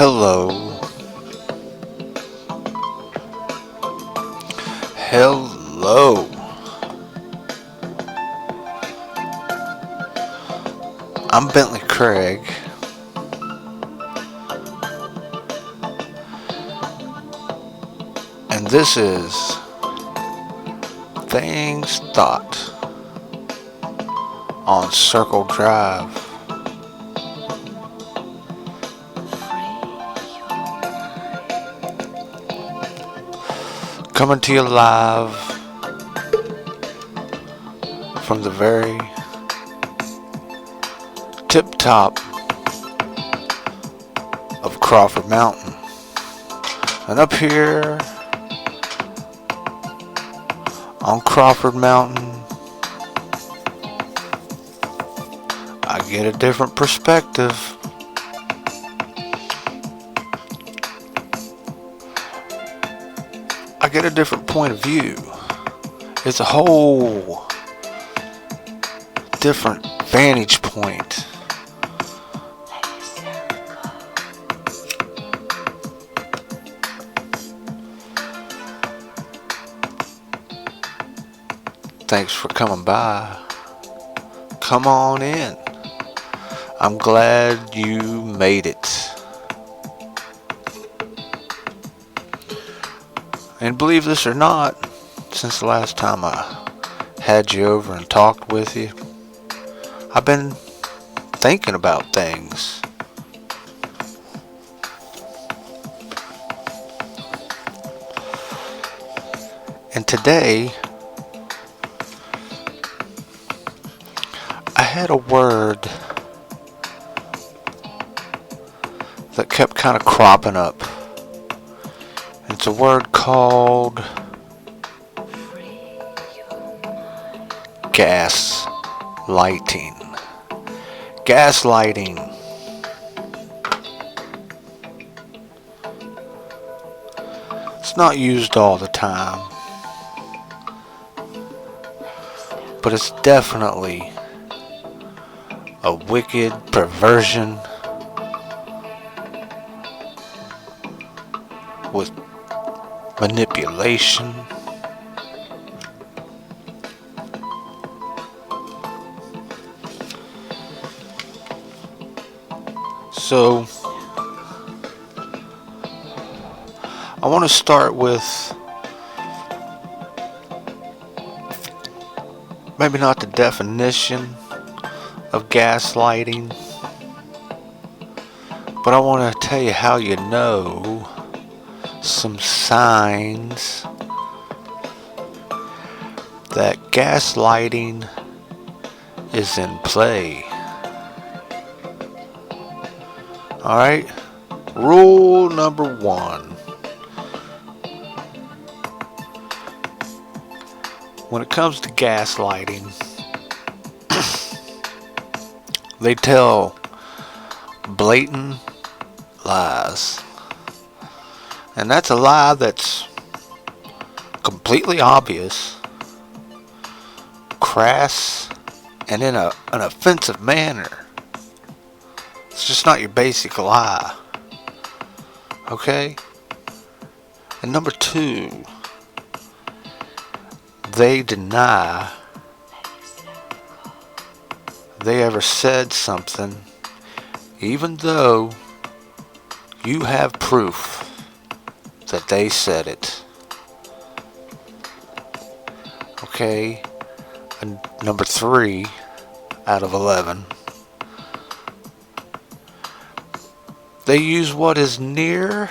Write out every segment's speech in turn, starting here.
Hello. Hello. I'm Bentley Craig. And this is Things Thought on Circle Drive. Coming to you live from the very tip top of Crawford Mountain. And up here on Crawford Mountain, I get a different perspective. I get a different point of view. It's a whole different vantage point. Thanks for coming by. Come on in. I'm glad you made it. And believe this or not, since the last time I had you over and talked with you, I've been thinking about things. And today, I had a word that kept kind of cropping up. It's a word called gaslighting. Gaslighting. It's not used all the time, but it's definitely a wicked perversion with manipulation. So I want to start with maybe not the definition of gaslighting, but I want to tell you how you know some signs that gaslighting is in play. Alright, rule number 1. When it comes to gaslighting, they tell blatant lies. And that's a lie that's completely obvious, crass, and in an offensive manner. It's just not your basic lie. Okay? And number 2, they deny they ever said something, even though you have proof that they said it. Okay? And number 3 out of 11. They use what is near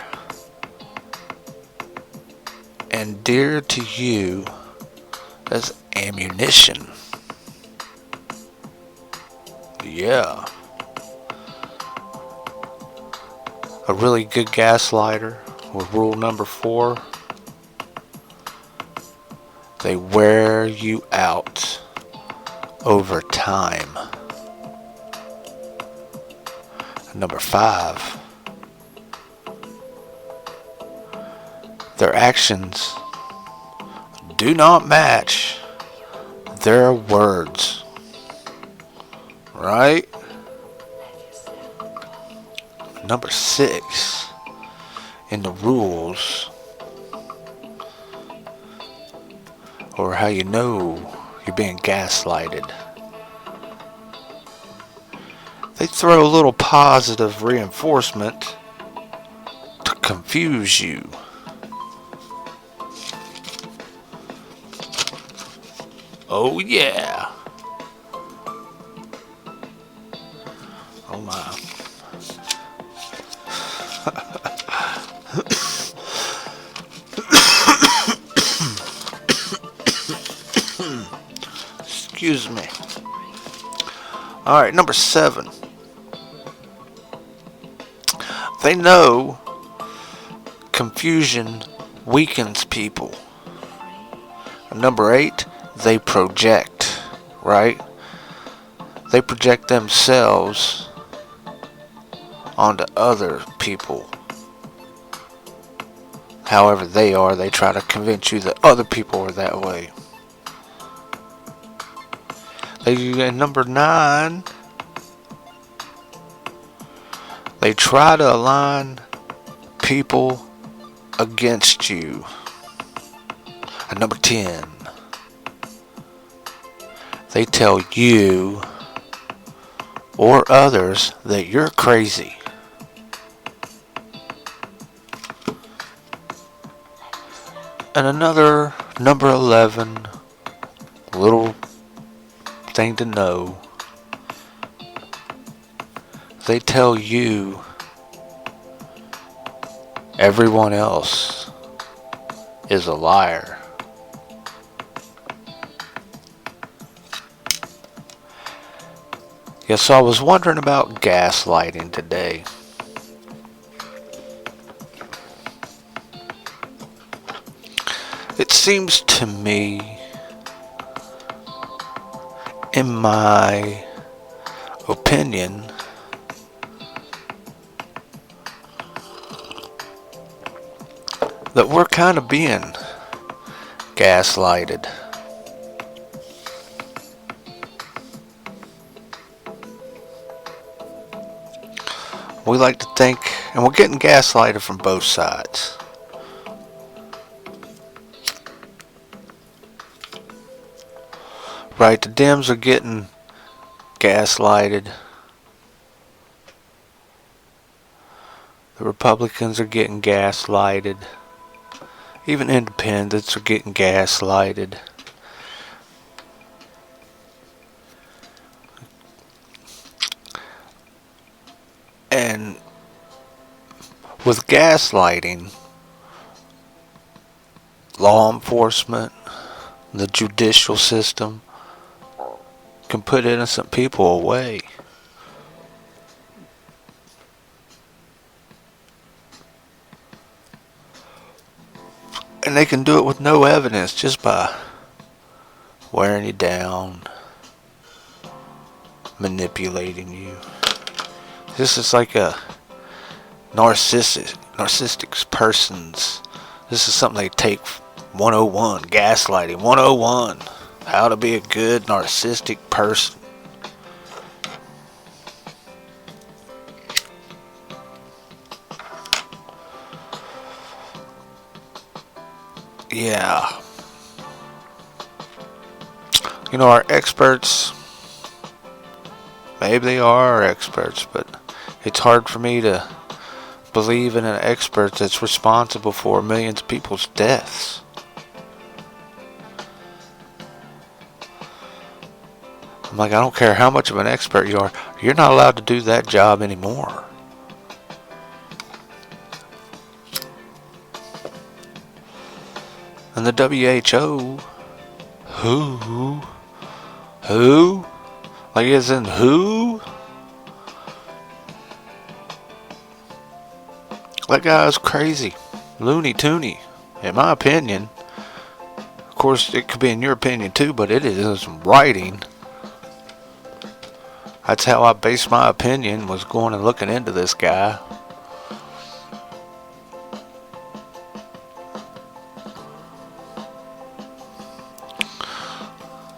and dear to you as ammunition. Yeah. A really good gaslighter with rule number 4. They wear you out over time. Number 5. Their actions do not match their words. Right? Number 6. in the rules, or how you know you're being gaslighted. They throw a little positive reinforcement to confuse you. Oh yeah. Oh my. Excuse me. Alright, number 7. They know confusion weakens people. And number 8, they project, right? They project themselves onto other people. However they are, they try to convince you that other people are that way. And number 9, they try to align people against you. And number 10, they tell you or others that you're crazy. And another, number 11, little thing to know. They tell you everyone else is a liar. Yes, so I was wondering about gaslighting today. It seems to me, in my opinion, that we're kind of being gaslighted. We like to think, and we're getting gaslighted from both sides. Right, the Dems are getting gaslighted. The Republicans are getting gaslighted. Even independents are getting gaslighted. And with gaslighting, law enforcement, the judicial system can put innocent people away. And they can do it with no evidence, just by wearing you down, manipulating you. This is like a narcissistic person's. This is something they take 101, gaslighting 101, how to be a good narcissistic person. Yeah. You know, our experts, maybe they are our experts, but it's hard for me to believe in an expert that's responsible for millions of people's deaths. I'm like, I don't care how much of an expert you are, you're not allowed to do that job anymore. And the WHO, who? Like, as in who? That guy's crazy. Looney Tooney, in my opinion. Of course, it could be in your opinion too, but it is in writing. That's how I based my opinion, was going and looking into this guy.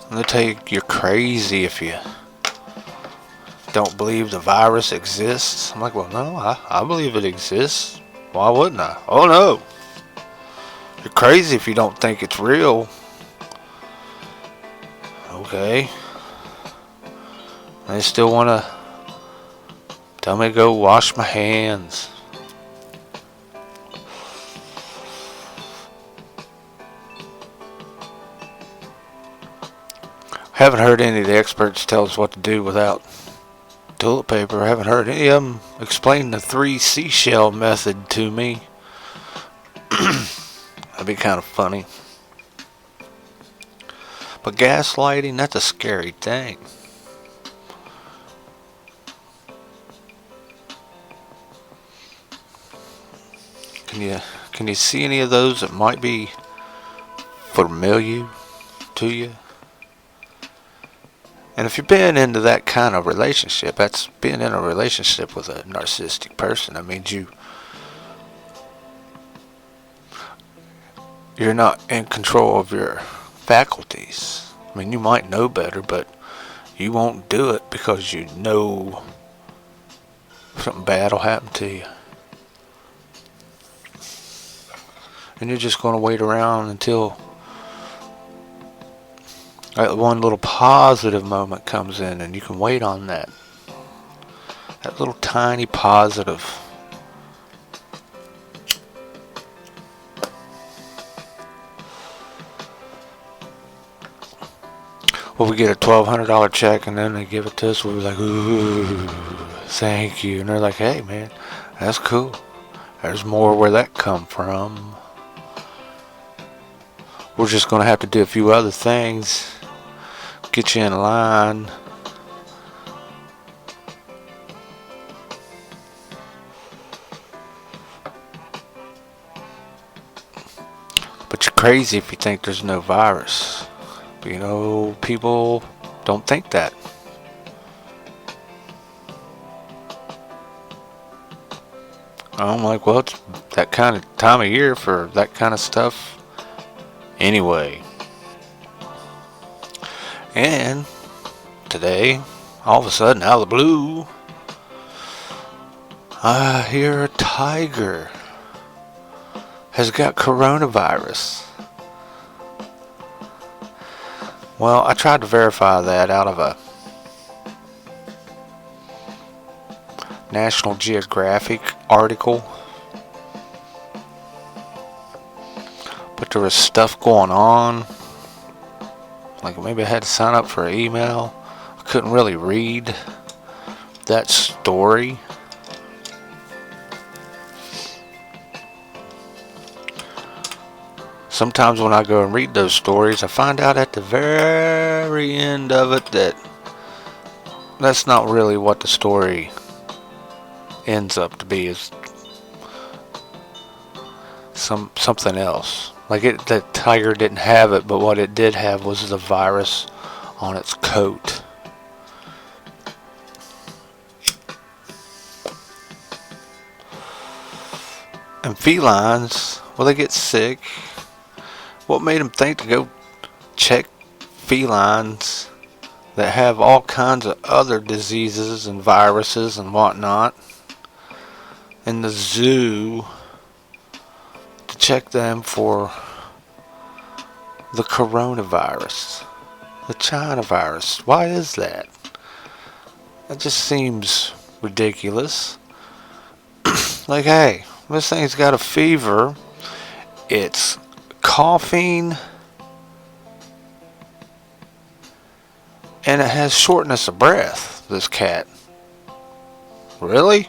And they tell you you're crazy if you don't believe the virus exists. I'm like, well, no, I believe it exists. Why wouldn't I? Oh no. You're crazy if you don't think it's real. Okay. They still want to tell me to go wash my hands. Haven't heard any of the experts tell us what to do without toilet paper. I haven't heard any of them explain the 3 seashell method to me. That'd be kind of funny. But gaslighting, that's a scary thing. Can you see any of those that might be familiar to you? And if you've been into that kind of relationship, that's being in a relationship with a narcissistic person. That means you're not in control of your faculties. I mean, you might know better, but you won't do it because you know something bad will happen to you. And you're just going to wait around until that one little positive moment comes in, and you can wait on that. That little tiny positive. Well, we get a $1,200 check, and then they give it to us. We're like, ooh, thank you. And they're like, hey, man, that's cool. There's more where that come from. We're just going to have to do a few other things. Get you in line. But you're crazy if you think there's no virus. You know, people don't think that. I'm like, well, it's that kind of time of year for that kind of stuff anyway. And today, all of a sudden, out of the blue, I hear a tiger has got coronavirus. Well, I tried to verify that out of a National Geographic article, but there was stuff going on. Like maybe I had to sign up for an email. I couldn't really read that story. Sometimes when I go and read those stories, I find out at the very end of it that that's not really what the story ends up to be. Is something else. Like the tiger didn't have it, but what it did have was the virus on its coat. And felines, well, they get sick. What made them think to go check felines that have all kinds of other diseases and viruses and whatnot in the zoo to check them for the coronavirus, the China virus? Why is that? That just seems ridiculous. Like, hey, this thing's got a fever, it's coughing, and it has shortness of breath, this cat. Really?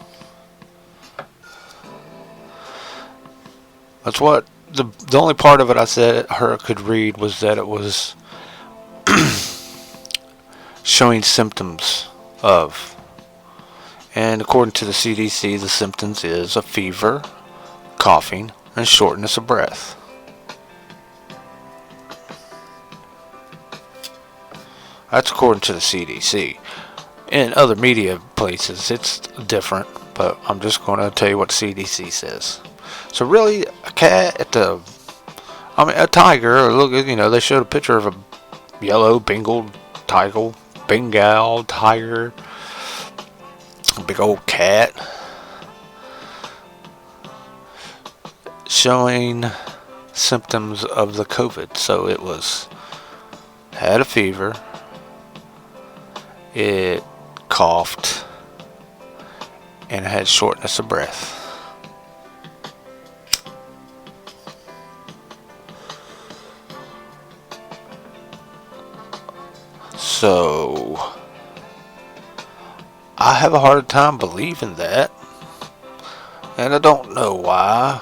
That's what the only part of it I said her could read was that it was showing symptoms of. And according to the CDC, the symptoms is a fever, coughing, and shortness of breath. That's according to the CDC. In other media places, it's different, but I'm just going to tell you what the CDC says. So really, a cat a tiger, look, they showed a picture of a yellow Bengal tiger, a big old cat. showing symptoms of the COVID. So it had a fever, it coughed, and it had shortness of breath. So I have a hard time believing that, and I don't know why.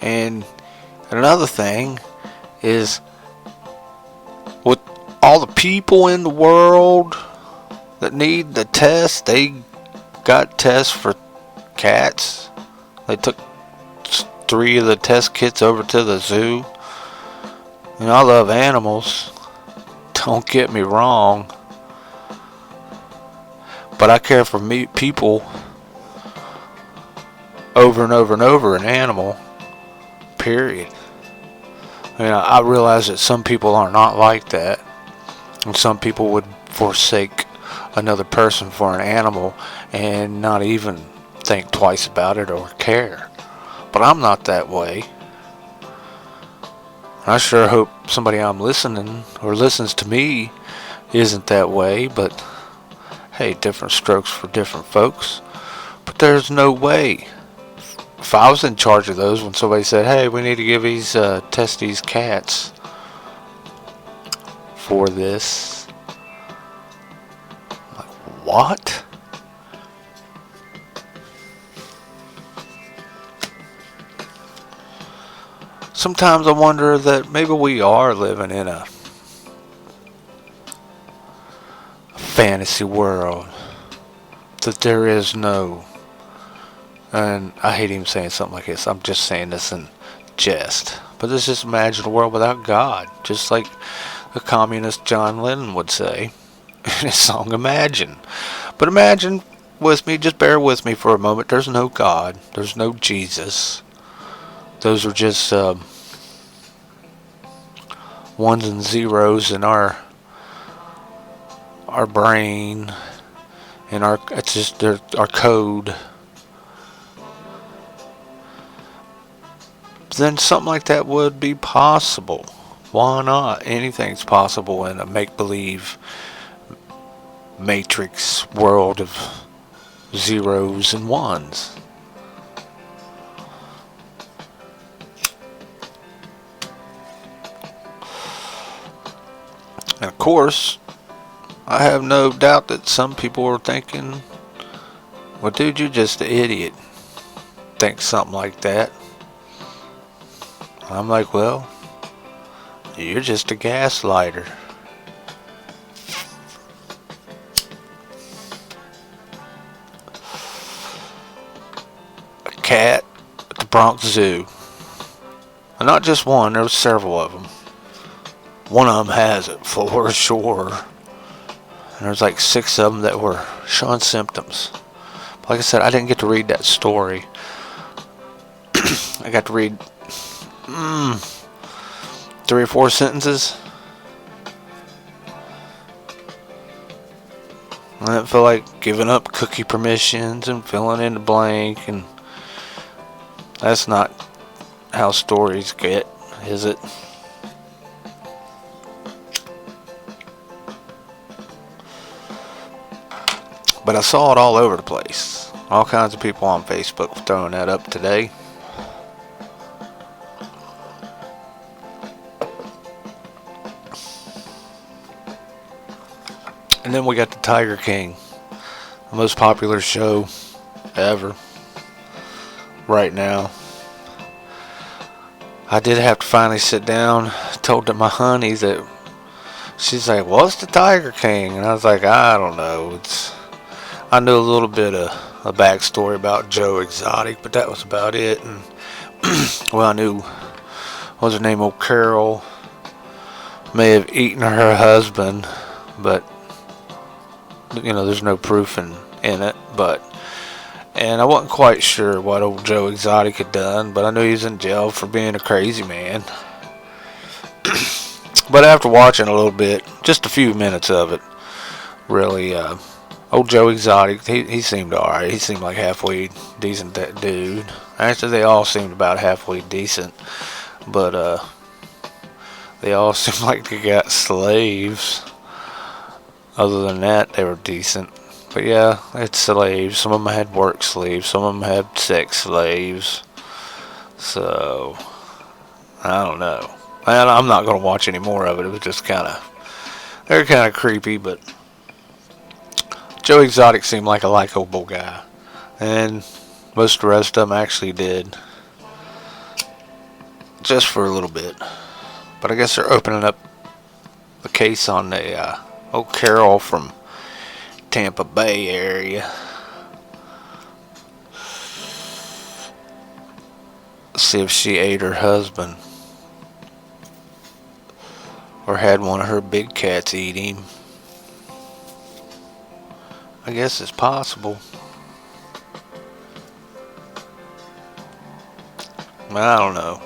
And another thing is, with all the people in the world that need the test, they got tests for cats. They took 3 of the test kits over to the zoo. And I love animals, don't get me wrong, but I care for people over and over and over an animal, period. I realize that some people are not like that, and some people would forsake another person for an animal and not even think twice about it or care. But I'm not that way. I sure hope somebody I'm listening or listens to me isn't that way, but hey, different strokes for different folks. But there's no way. If I was in charge of those, when somebody said, hey, we need to give test these cats for this, I'm like, what? Sometimes I wonder that maybe we are living in a fantasy world, that there is no, and I hate even saying something like this, I'm just saying this in jest, but let's just imagine a world without God, just like the communist John Lennon would say in his song Imagine. But imagine with me, just bear with me for a moment, there's no God, there's no Jesus. Those are just ones and zeros in our brain, and it's just our code. Then something like that would be possible. Why not? Anything's possible in a make-believe matrix world of zeros and ones. And of course, I have no doubt that some people are thinking, well, dude, you're just an idiot. Think something like that. I'm like, well, you're just a gaslighter. A cat at the Bronx Zoo. And not just one, there was several of them. One of them has it for sure. And there's like 6 of them that were showing symptoms. But like I said, I didn't get to read that story. I got to read 3 or 4 sentences. I didn't feel like giving up cookie permissions and filling in the blank, and that's not how stories get, is it? But I saw it all over the place. All kinds of people on Facebook were throwing that up today. And then we got the Tiger King, the most popular show ever right now. I did have to finally sit down. Told my honey that, she's like, what's the Tiger King? And I was like, I don't know. I knew a little bit of a backstory about Joe Exotic, but that was about it. And well, I knew, what was her name, old Carol may have eaten her husband, but there's no proof in it. And I wasn't quite sure what old Joe Exotic had done, but I knew he was in jail for being a crazy man. But after watching a little bit, just a few minutes of it, really Old Joe Exotic, he seemed alright. He seemed like halfway decent dude. Actually, they all seemed about halfway decent, but they all seemed like they got slaves. Other than that, they were decent. But yeah, it's slaves. Some of them had work slaves. Some of them had sex slaves. So I don't know. And I'm not gonna watch any more of it. It was just they're kind of creepy, but Joe Exotic seemed like a likable guy, and most of the rest of them actually did, just for a little bit. But I guess they're opening up a case on the old Carol from Tampa Bay area. See if she ate her husband, or had one of her big cats eat him. I guess it's possible. I don't know.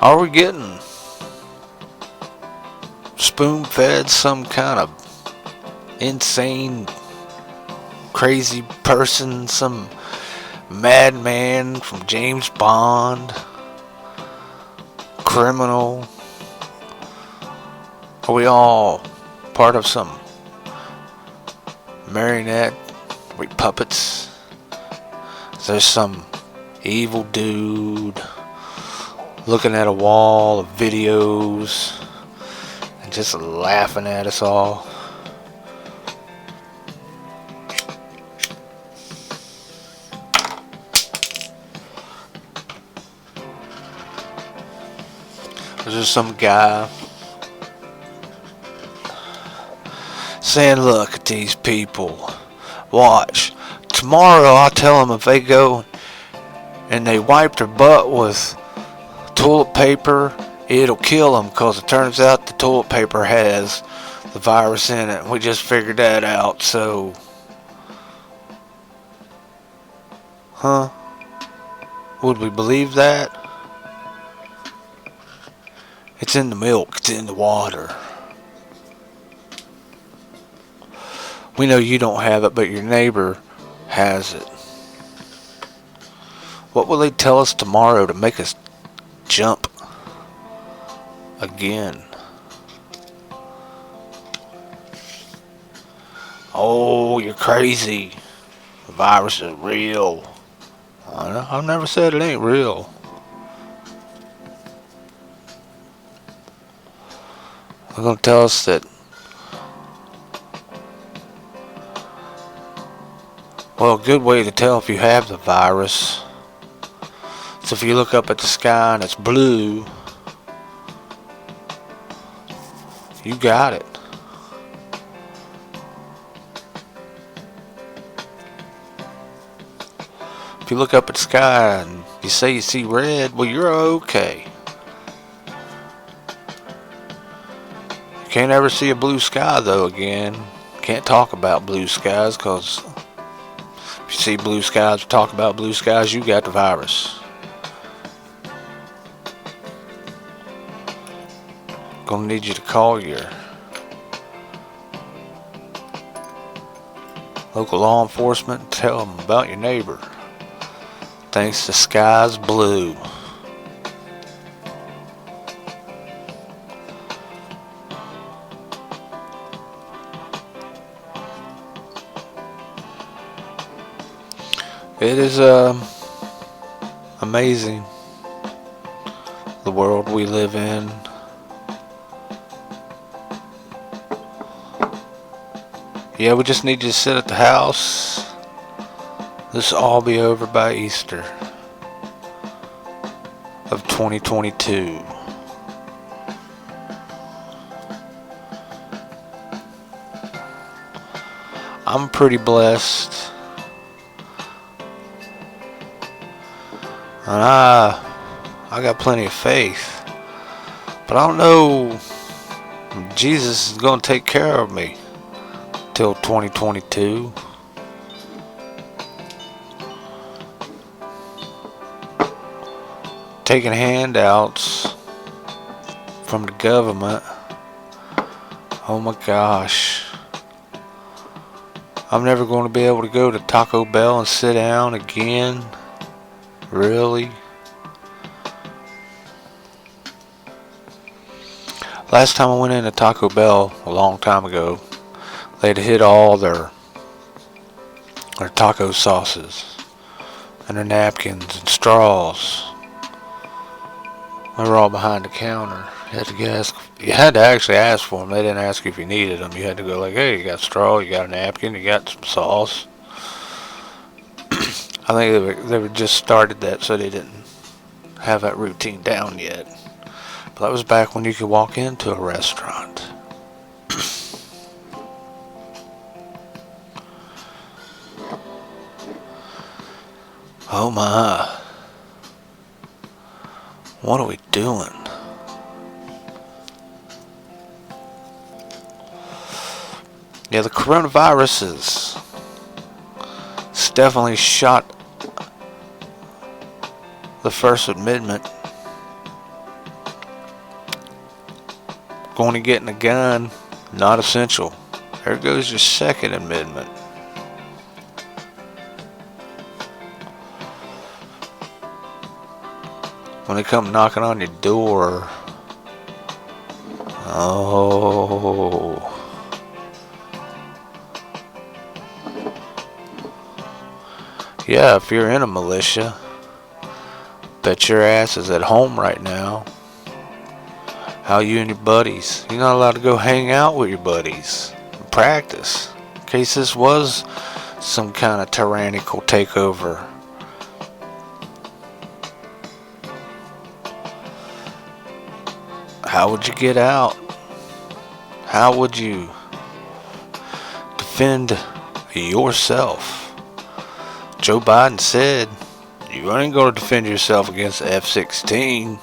Are we getting spoon-fed some kind of insane, crazy person, some madman from James Bond, criminal? Are we all part of some marionette? Are we puppets? Is there some evil dude looking at a wall of videos and just laughing at us all? Is there some guy saying, look at these people, watch, tomorrow I'll tell them if they go and they wipe their butt with toilet paper, it'll kill them, because it turns out the toilet paper has the virus in it. We just figured that out. So would we believe that? It's in the milk, it's in the water. We know you don't have it, but your neighbor has it. What will they tell us tomorrow to make us jump again? Oh, you're crazy. The virus is real. I've never said it ain't real. They're going to tell us that, well, a good way to tell if you have the virus is if you look up at the sky and it's blue, you got it. If you look up at the sky and you say you see red, well, you're okay. You can't ever see a blue sky, though, again. Can't talk about blue skies, because if you see blue skies or talk about blue skies, you got the virus. Gonna need you to call your local law enforcement and tell them about your neighbor. Thinks the sky's blue. It is amazing, the world we live in. Yeah, we just need you to sit at the house. This will all be over by Easter of 2022. I'm pretty blessed. And I got plenty of faith. But I don't know if Jesus is going to take care of me till 2022. Taking handouts from the government. Oh my gosh. I'm never going to be able to go to Taco Bell and sit down again. Really? Last time I went into Taco Bell a long time ago, they'd hit all their taco sauces and their napkins and straws. They were all behind the counter. You had to actually ask for them. They didn't ask you if you needed them. You had to go like, hey, you got a straw, you got a napkin, you got some sauce. I think they were just started that, so they didn't have that routine down yet. But that was back when you could walk into a restaurant. Oh my. What are we doing? Yeah, the coronavirus it's definitely shot the First Amendment. Going and getting a gun, not essential. There goes your Second Amendment. When they come knocking on your door, oh. Yeah, if you're in a militia, bet your ass is at home right now. How you and your buddies? You're not allowed to go hang out with your buddies and practice. In case this was some kind of tyrannical takeover. How would you get out? How would you defend yourself? Joe Biden said, you ain't going to defend yourself against the F-16.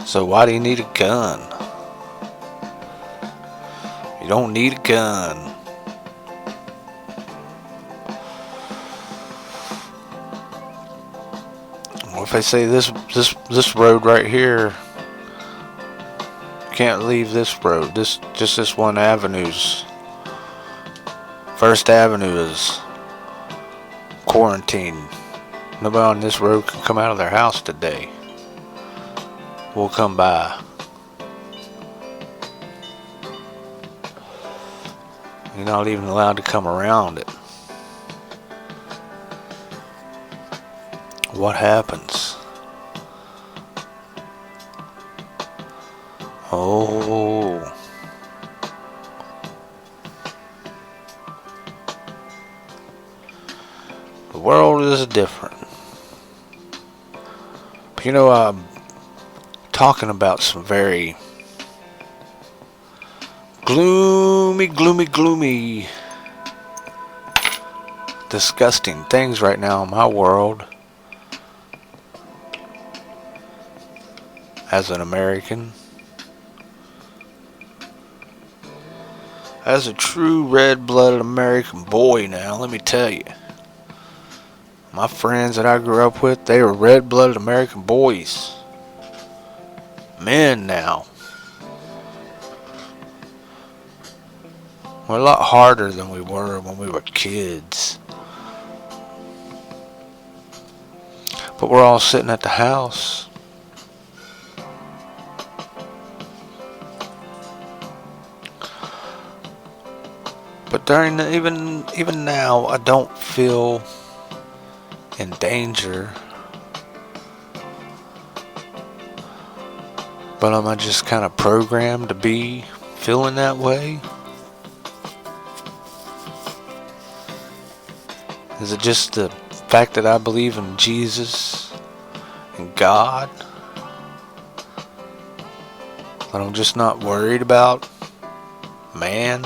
So why do you need a gun? You don't need a gun. What if they say this road right here, can't leave this road, just this one avenue's, First Avenue is quarantined. Nobody on this road can come out of their house today. We'll come by. You're not even allowed to come around it. What happens? Oh. The world is different. But you know, I'm talking about some very gloomy, disgusting things right now in my world. As an American, as a true red-blooded American boy now, let me tell you. My friends that I grew up with, they were red-blooded American boys. Men now. We're a lot harder than we were when we were kids. But we're all sitting at the house. But during even now, I don't feel in danger. But am I just kind of programmed to be feeling that way? Is it just the fact that I believe in Jesus and God? That I'm just not worried about man?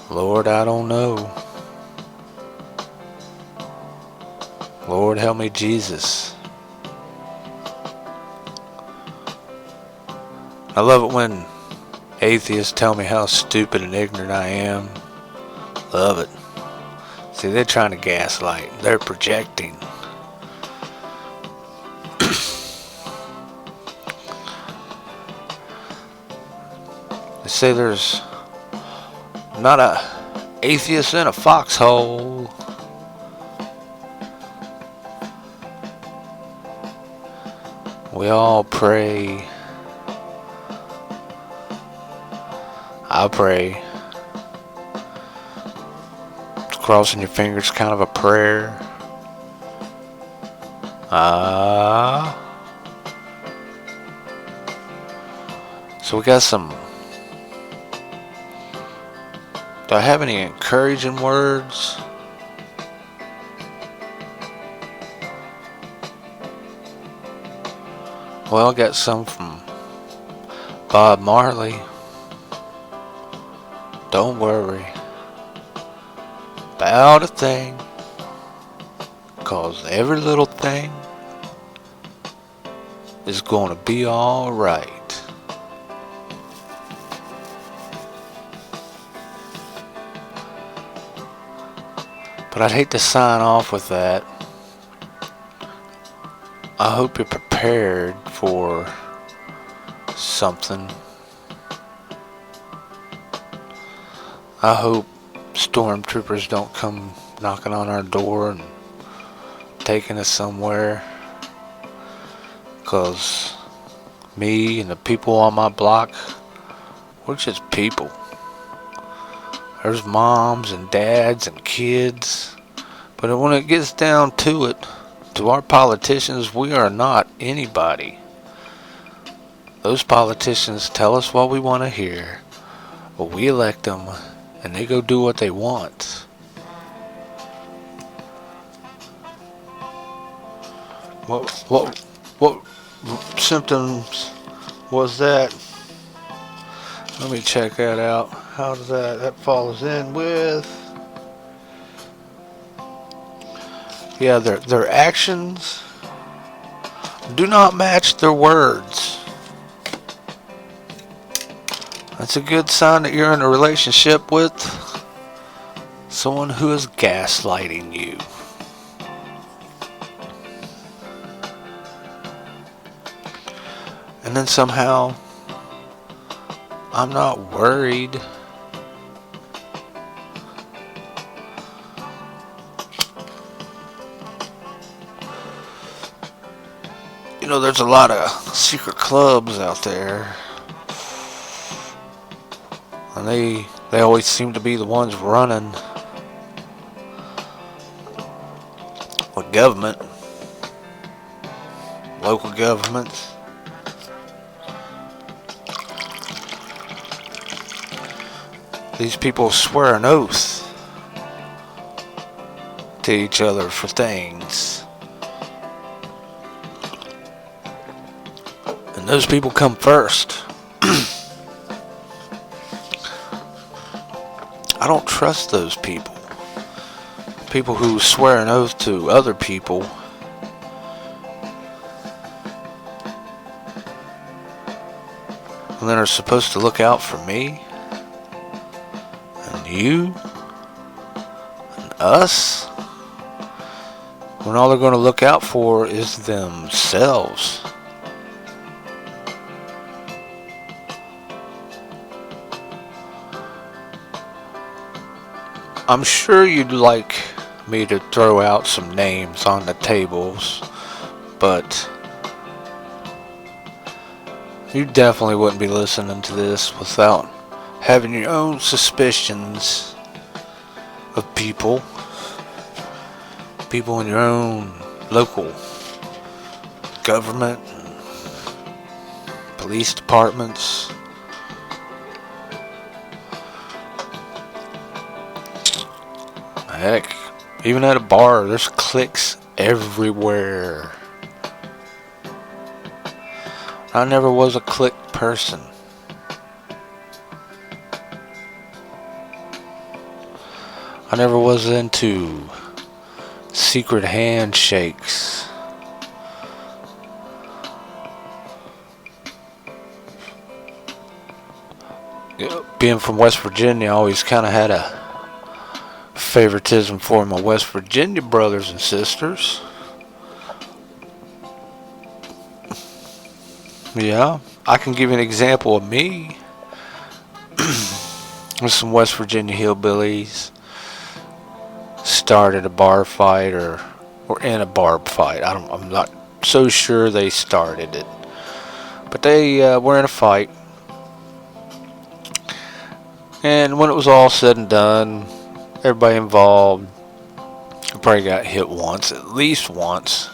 Lord, I don't know. Lord, help me, Jesus. I love it when atheists tell me how stupid and ignorant I am. Love it. See, they're trying to gaslight. They're projecting. They say there's not a atheist in a foxhole. We all pray. I pray. Crossing your fingers, kind of a prayer. So we got some. Do I have any encouraging words? Well, I got some from Bob Marley. Don't worry about a thing, 'cause every little thing is gonna be alright. But I'd hate to sign off with that. I hope you're prepared for something. I hope stormtroopers don't come knocking on our door and taking us somewhere. 'Cause me and the people on my block, we're just people. There's moms and dads and kids. But when it gets down to it, to our politicians, we are not anybody. Those politicians tell us what we want to hear. But we elect them and they go do what they want. What symptoms was that? Let me check that out. How does that follows in with? Yeah, their actions do not match their words. That's a good sign that you're in a relationship with someone who is gaslighting you. And then somehow I'm not worried. You know, there's a lot of secret clubs out there. And they always seem to be the ones running with government, local governments. These people swear an oath to each other for things. And those people come first. I don't trust those people. People who swear an oath to other people. And then are supposed to look out for me. And you. And us. When all they're going to look out for is themselves. I'm sure you'd like me to throw out some names on the tables, but you definitely wouldn't be listening to this without having your own suspicions of people in your own local government, police departments. Heck, even at a bar, there's cliques everywhere. I never was a clique person. I never was into secret handshakes. Being from West Virginia, I always kind of had a favoritism for my West Virginia brothers and sisters. Yeah, I can give you an example of me. With some West Virginia hillbillies started a bar fight or in a bar fight. I'm not so sure they started it, but they were in a fight. And when it was all said and done, everybody involved probably got hit once, at least once.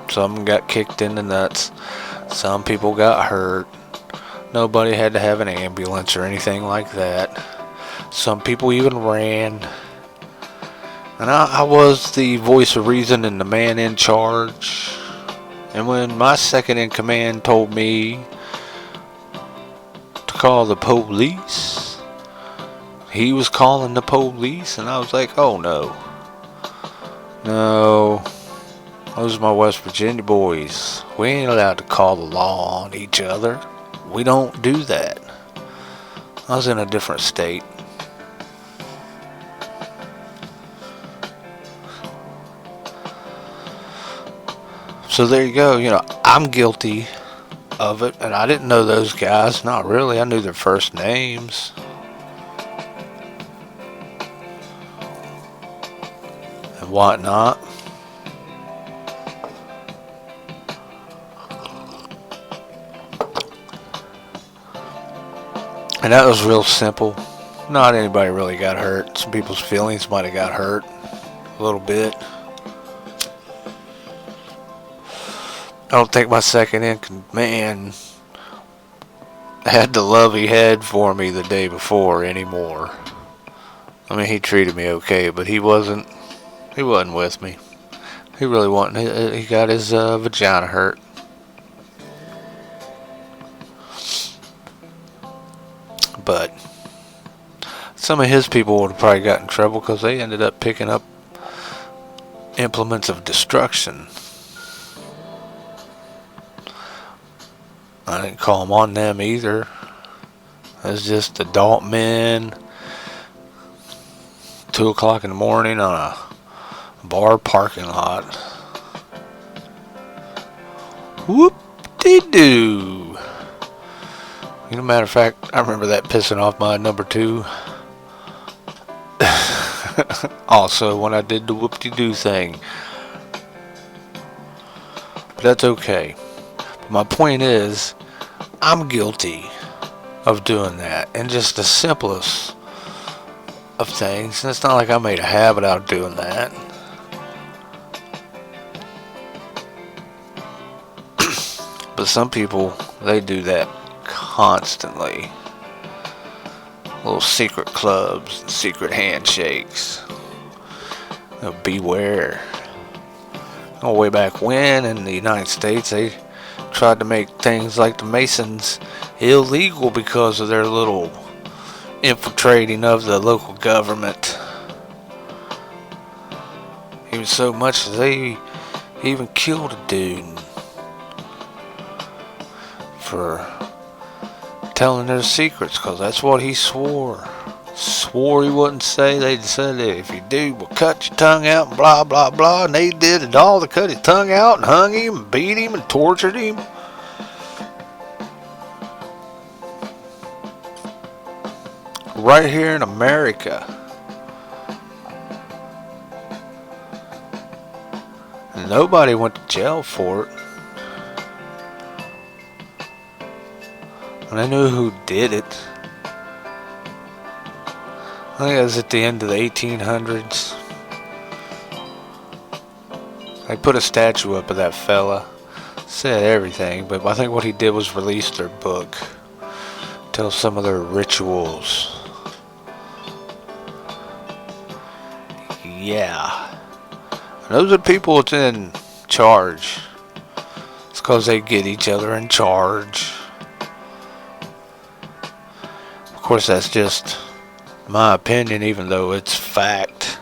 Some got kicked in the nuts. Some people got hurt. Nobody had to have an ambulance or anything like that. Some people even ran. And I was the voice of reason and the man in charge. And when my second in command told me to call the police, he was calling the police, and I was like, oh no. No. Those are my West Virginia boys. We ain't allowed to call the law on each other. We don't do that. I was in a different state. So there you go. I'm guilty of it, and I didn't know those guys. Not really. I knew their first names. And whatnot. And that was real simple. Not anybody really got hurt. Some people's feelings might have got hurt a little bit. I don't think my second in command had the love he had for me the day before anymore. I mean, he treated me okay, but he wasn't with me. He really wasn't. He got his vagina hurt. But some of his people would have probably got in trouble because they ended up picking up implements of destruction. I didn't call them on them either. It was just adult men, 2 o'clock in the morning on a bar parking lot. Whoop-de-doo. Matter of fact, I remember that pissing off my number 2. Also, when I did the whoop-de-doo thing. But that's okay. But my point is, I'm guilty of doing that. And just the simplest of things. And it's not like I made a habit out of doing that. But some people, they do that constantly. Little secret clubs and secret handshakes. Beware. Way back when in the United States, they tried to make things like the Masons illegal because of their little infiltrating of the local government. Even so much as they even killed a dude for telling their secrets, because that's what he swore he wouldn't say. They said that if you do, we'll cut your tongue out and blah blah blah, and they did it all. They cut his tongue out and hung him and beat him and tortured him. Right here in America. And nobody went to jail for it. And I knew who did it. I think it was at the end of the 1800s. They put a statue up of that fella. Said everything, but I think what he did was release their book. Tell some of their rituals. Yeah. And those are people that's in charge. It's because they get each other in charge. Of course, that's just my opinion, even though it's fact.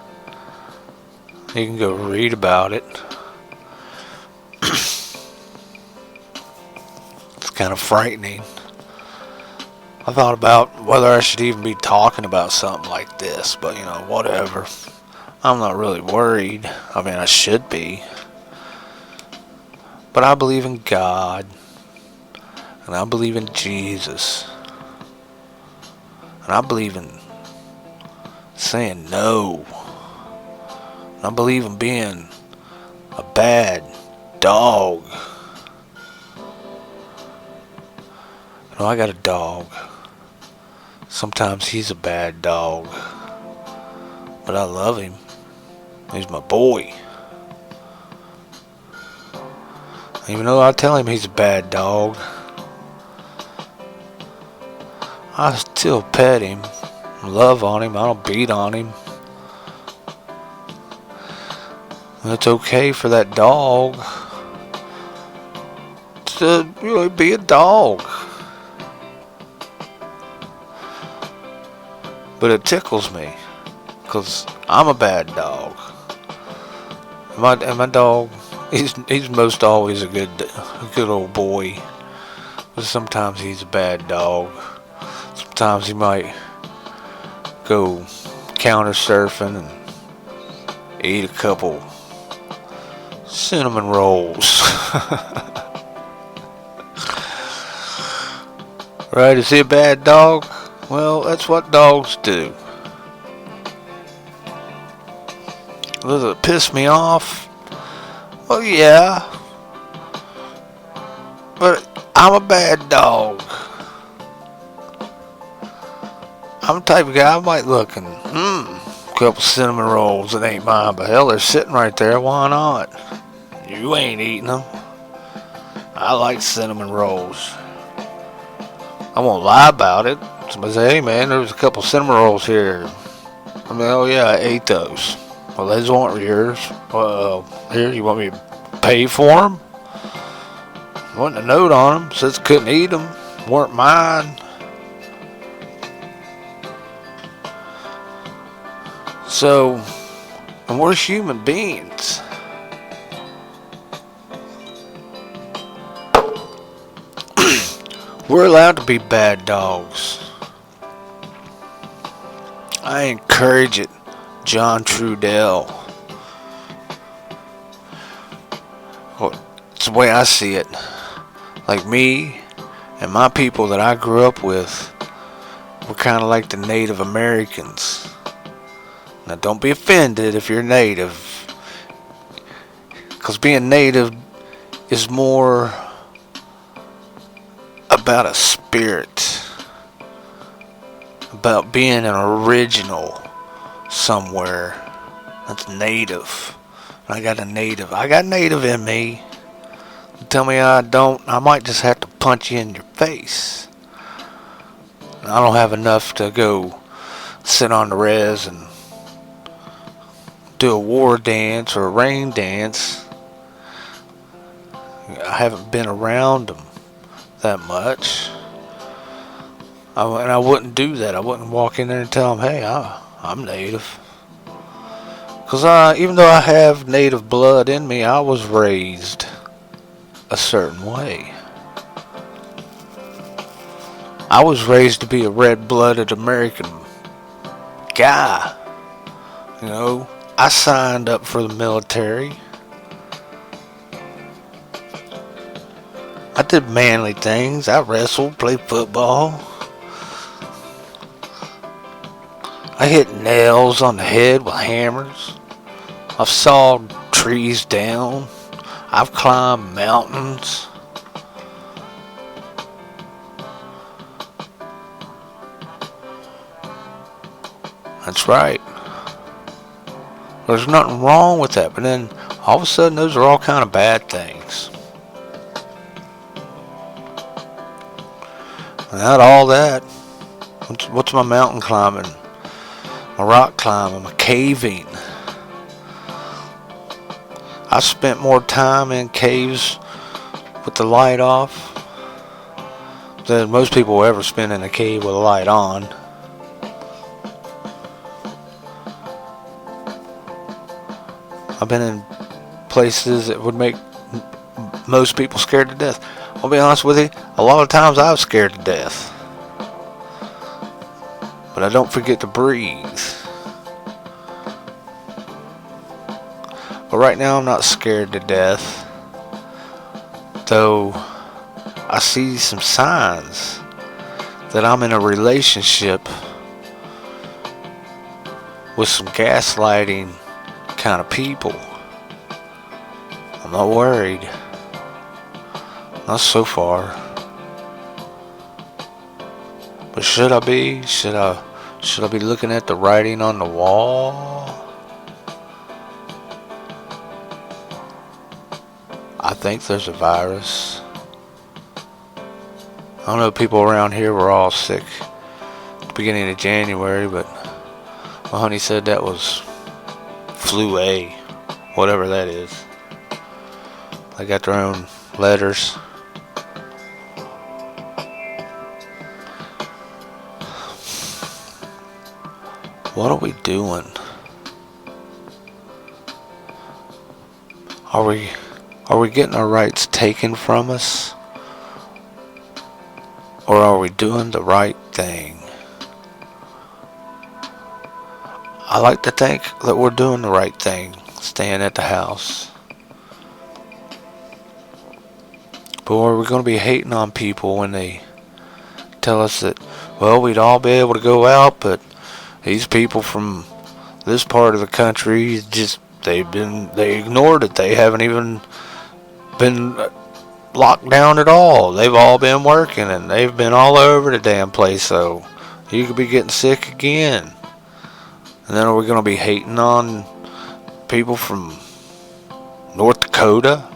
You can go read about it. It's kind of frightening. I thought about whether I should even be talking about something like this, but whatever. I'm not really worried. I mean, I should be. But I believe in God. And I believe in Jesus. And I believe in saying no. And I believe in being a bad dog. You know, I got a dog. Sometimes he's a bad dog. But I love him. He's my boy. Even though I tell him he's a bad dog, I still pet him, love on him. I don't beat on him. And it's okay for that dog to really be a dog. But it tickles me, because I'm a bad dog. And my dog, he's most always a good old boy. But sometimes he's a bad dog. Sometimes he might go counter surfing and eat a couple cinnamon rolls. Right? Is he a bad dog? Well, that's what dogs do. Does it piss me off? Well, yeah. But I'm a bad dog. I'm the type of guy I might look and, a couple cinnamon rolls that ain't mine, but hell, they're sitting right there. Why not? You ain't eating them. I like cinnamon rolls. I won't lie about it. Somebody say, hey man, there was a couple cinnamon rolls here. I mean, oh yeah, I ate those. Well, those weren't yours. Well, here, you want me to pay for them? Wasn't a note on them, says couldn't eat them. Weren't mine. So, and we're human beings. We're allowed to be bad dogs. I encourage it, John Trudell. Well, it's the way I see it. Like me and my people that I grew up with, we're kind of like the Native Americans. Now don't be offended if you're Native, because being Native is more about a spirit, about being an original somewhere. That's Native. And I got Native in me. Tell me I don't, I might just have to punch you in your face. I don't have enough to go sit on the res and do a war dance or a rain dance. I haven't been around them that much. And I wouldn't do that. I wouldn't walk in there and tell them, hey, I'm Native. Because even though I have Native blood in me, I was raised a certain way. I was raised to be a red-blooded American guy. You know, I signed up for the military. I did manly things. I wrestled, played football. I hit nails on the head with hammers. I've sawed trees down. I've climbed mountains. That's right. There's nothing wrong with that. But then all of a sudden those are all kind of bad things. Without all that, what's my mountain climbing, my rock climbing, my caving? I spent more time in caves with the light off than most people will ever spend in a cave with a light on. I've been in places that would make most people scared to death. I'll be honest with you, a lot of times I was scared to death. But I don't forget to breathe. But right now I'm not scared to death. Though I see some signs that I'm in a relationship with some gaslighting kind of people. I'm not worried. Not so far. But should I be? Should I be looking at the writing on the wall? I think there's a virus. I don't know, people around here were all sick at the beginning of January, but my honey said that was flu A, whatever that is. They got their own letters. What are we doing? Are we getting our rights taken from us? Or are we doing the right thing? I like to think that we're doing the right thing, staying at the house. But are we going to be hating on people when they tell us that, well, we'd all be able to go out, but these people from this part of the country they ignored it. They haven't even been locked down at all. They've all been working and they've been all over the damn place, so you could be getting sick again. And then are we going to be hating on people from North Dakota?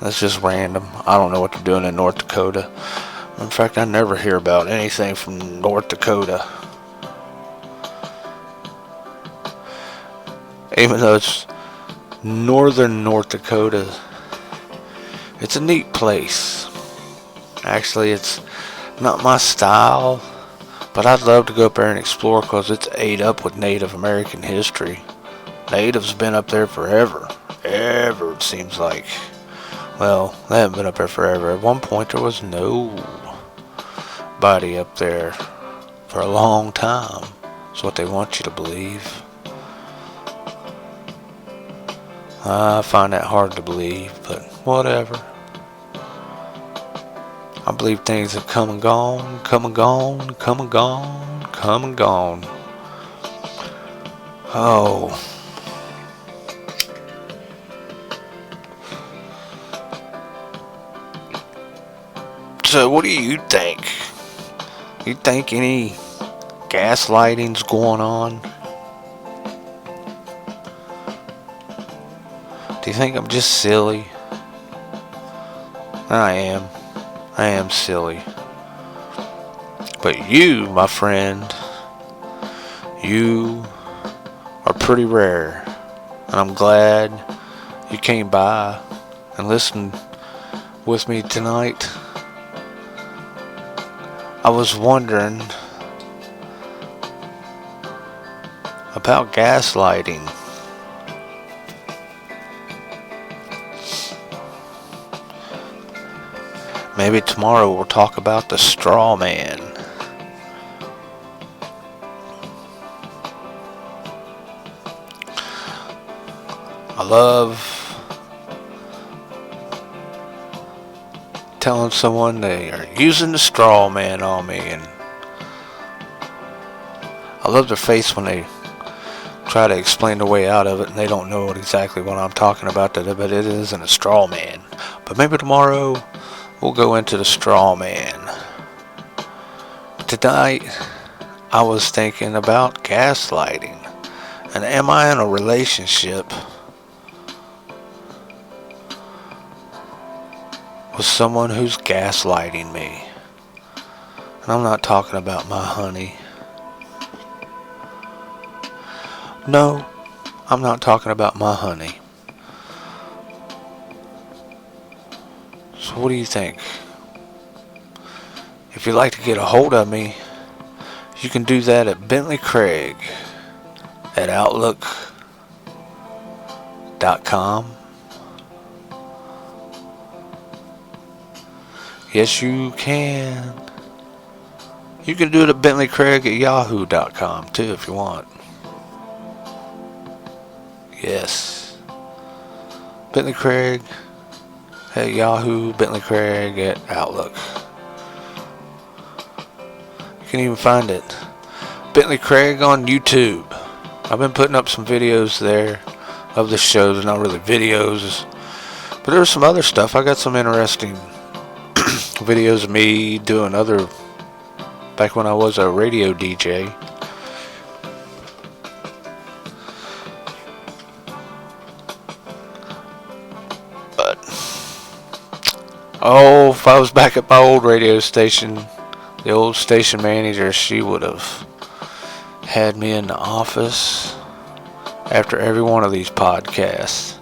That's just random. I don't know what they're doing in North Dakota. In fact, I never hear about anything from North Dakota. Even though it's northern North Dakota, it's a neat place. Actually, it's not my style, but I'd love to go up there and explore because it's ate up with Native American history. Natives been up there forever. Ever, it seems like. Well, they haven't been up there forever. At one point, there was nobody up there for a long time. That's what they want you to believe. I find that hard to believe, but whatever. I believe things have come and gone, come and gone, come and gone, come and gone. Oh. So what do you think? You think any gaslighting's going on? Do you think I'm just silly? I am. I am silly. But you, my friend, you are pretty rare. And I'm glad you came by and listened with me tonight. I was wondering about gaslighting. Maybe tomorrow we'll talk about the straw man. I love telling someone they are using the straw man on me, and I love their face when they try to explain the way out of it and they don't know exactly what I'm talking about, but it isn't a straw man. But maybe tomorrow we'll go into the straw man. Tonight, I was thinking about gaslighting. And am I in a relationship with someone who's gaslighting me? And I'm not talking about my honey. No, I'm not talking about my honey. So what do you think? If you'd like to get a hold of me, you can do that at bentleycraig@outlook.com. Yes, you can. You can do it at bentleycraig@yahoo.com too if you want. Yes. Bentley Craig at Yahoo, Bentley Craig at Outlook. You can even find it. Bentley Craig on YouTube. I've been putting up some videos there of the shows, not really videos, but there's some other stuff. I got some interesting videos of me doing other, back when I was a radio DJ. But, oh, if I was back at my old radio station, the old station manager, she would have had me in the office after every one of these podcasts.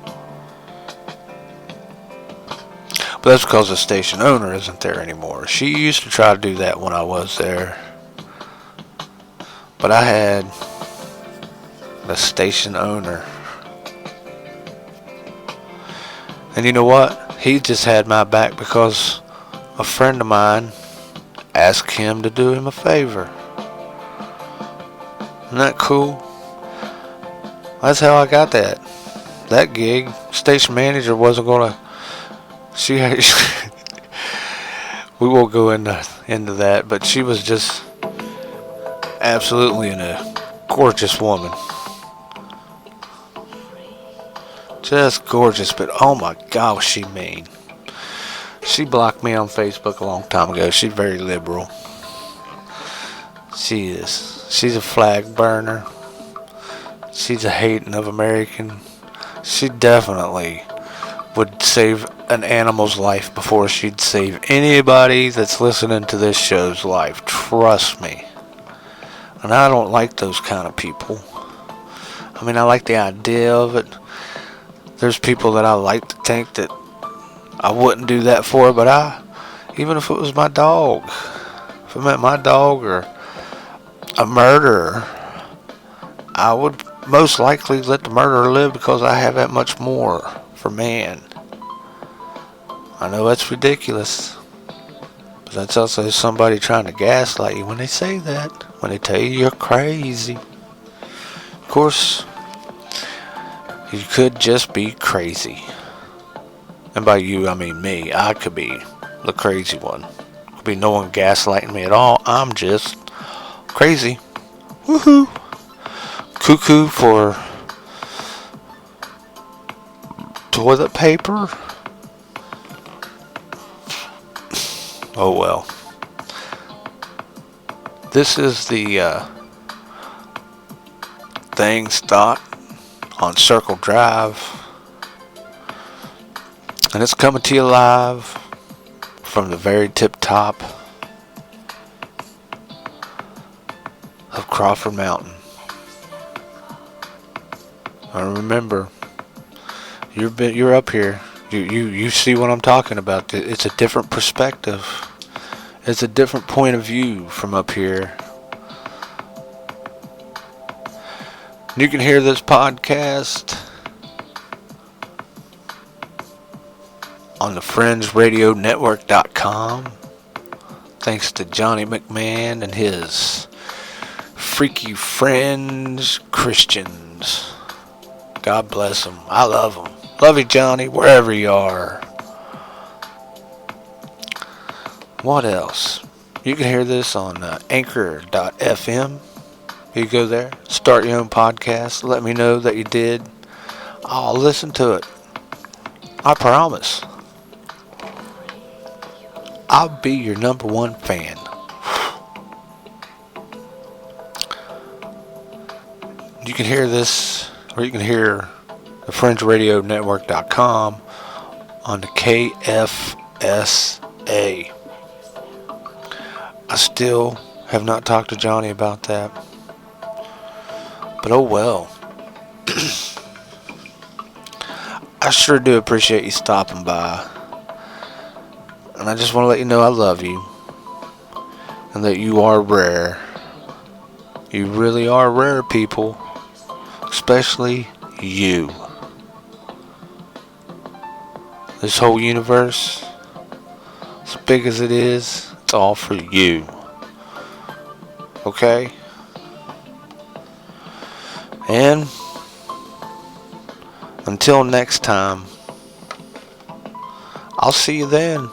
But that's because the station owner isn't there anymore. She used to try to do that when I was there. But I had the station owner. And you know what? He just had my back because a friend of mine asked him to do him a favor. Isn't that cool? That's how I got that gig. Station manager wasn't gonna. We won't go into that, but she was just absolutely a gorgeous woman. Just gorgeous, but oh my God, was she mean. She blocked me on Facebook a long time ago. She's very liberal. She is. She's a flag burner. She's a hating of American. She definitely would save an animal's life before she'd save anybody that's listening to this show's life. Trust me. And I don't like those kind of people. I mean, I like the idea of it. There's people that I like to think that I wouldn't do that for, but even if it was my dog, if it meant my dog or a murderer, I would most likely let the murderer live because I have that much more for man. I know that's ridiculous, but that's also somebody trying to gaslight you when they say that, when they tell you you're crazy. Of course, you could just be crazy. And by you, I mean me. I could be the crazy one. Could be no one gaslighting me at all. I'm just crazy. Woohoo! Cuckoo for toilet paper? Oh well. This is the thing stock on Circle Drive. And it's coming to you live from the very tip top of Crawford Mountain. And remember, you're up here. You see what I'm talking about. It's a different perspective. It's a different point of view from up here. You can hear this podcast on the FringeRadioNetwork.com. Thanks to Johnny McMahon and his freaky fringe Christians. God bless them. I love them. Love you, Johnny, wherever you are. What else? You can hear this on Anchor.fm. You go there, start your own podcast. Let me know that you did. I'll listen to it. I promise. I'll be your #1 fan. You can hear this, or you can hear the FringeRadioNetwork.com on the KFSA. I still have not talked to Johnny about that. But oh well. I sure do appreciate you stopping by. And I just want to let you know I love you. And that you are rare. You really are rare, people. Especially you. This whole universe, as big as it is, it's all for you. Okay? And until next time, I'll see you then.